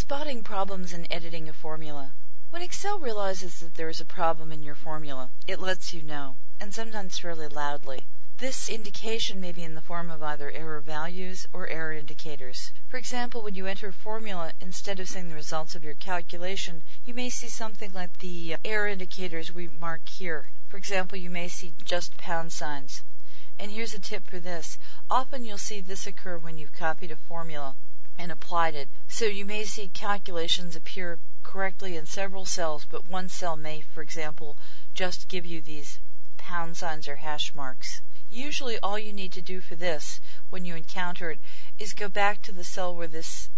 Spotting problems in editing a formula. When Excel realizes that there is a problem in your formula, it lets you know, and sometimes fairly loudly. This indication may be in the form of either error values or error indicators. For example, when you enter a formula, instead of seeing the results of your calculation, you may see something like the error indicators we mark here. For example, you may see just pound signs. And here's a tip for this. Often you'll see this occur when you've copied a formula and applied it. So you may see calculations appear correctly in several cells, but one cell may, for example, just give you these pound signs or hash marks. Usually all you need to do for this, when you encounter it, is go back to the cell where this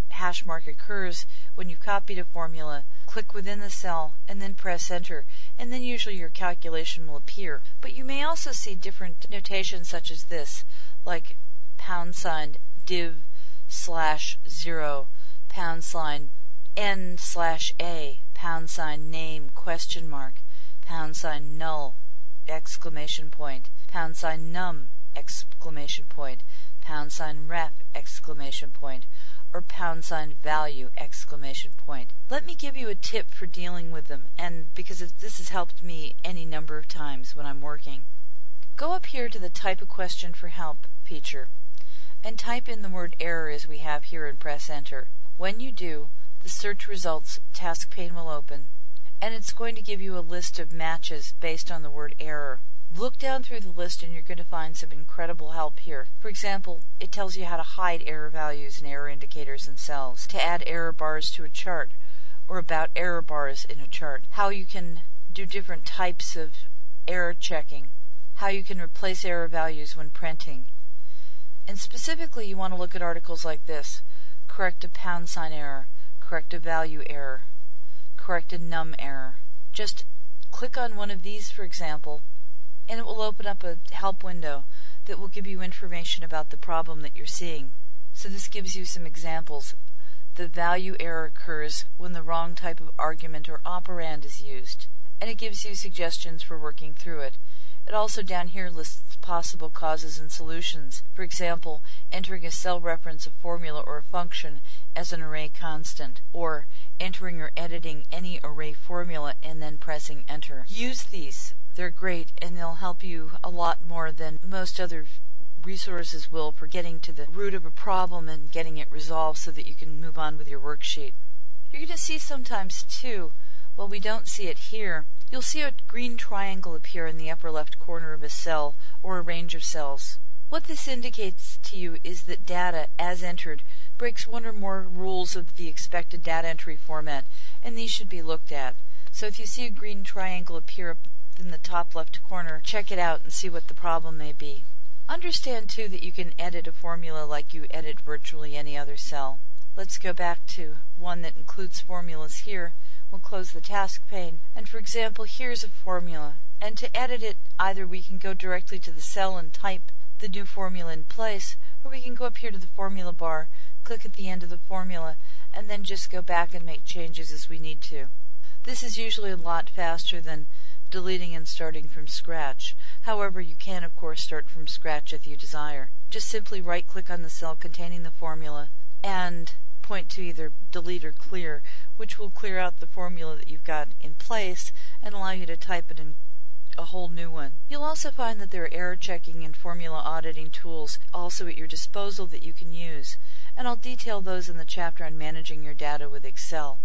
hash mark occurs when you copied a formula, click within the cell, and then press enter, and then usually your calculation will appear. But you may also see different notations such as this, like pound sign div /0, pound sign n/a, pound sign name question mark, pound sign null, exclamation point, pound sign num, exclamation point, pound sign ref, exclamation point, or pound sign value, exclamation point. Let me give you a tip for dealing with them, and because this has helped me any number of times when I'm working. Go up here to the Type a Question for Help feature, and type in the word error as we have here and press enter. When you do, the search results task pane will open, and it's going to give you a list of matches based on the word error. Look down through the list and you're going to find some incredible help here. For example, it tells you how to hide error values and error indicators in cells, to add error bars to a chart, or about error bars in a chart, how you can do different types of error checking, how you can replace error values when printing. And specifically you want to look at articles like this: correct a pound sign error, correct a value error, correct a num error. Just click on one of these, for example, and it will open up a help window that will give you information about the problem that you're seeing. So this gives you some examples. The value error occurs when the wrong type of argument or operand is used, and it gives you suggestions for working through it. It also down here lists possible causes and solutions. For example, entering a cell reference, a formula, or a function as an array constant, or entering or editing any array formula and then pressing enter. Use these. They're great, and they'll help you a lot more than most other resources will for getting to the root of a problem and getting it resolved so that you can move on with your worksheet. You're going to see sometimes, too, while we don't see it here, you'll see a green triangle appear in the upper left corner of a cell or a range of cells. What this indicates to you is that data, as entered, breaks one or more rules of the expected data entry format, and these should be looked at. So if you see a green triangle appear up in the top left corner, check it out and see what the problem may be. Understand, too, that you can edit a formula like you edit virtually any other cell. Let's go back to one that includes formulas here. We'll close the task pane, and for example, here's a formula. And to edit it, either we can go directly to the cell and type the new formula in place, or we can go up here to the formula bar, click at the end of the formula, and then just go back and make changes as we need to. This is usually a lot faster than deleting and starting from scratch. However, you can, of course, start from scratch if you desire. Just simply right-click on the cell containing the formula and point to either delete or clear, which will clear out the formula that you've got in place and allow you to type it in a whole new one. You'll also find that there are error checking and formula auditing tools also at your disposal that you can use, and I'll detail those in the chapter on managing your data with Excel.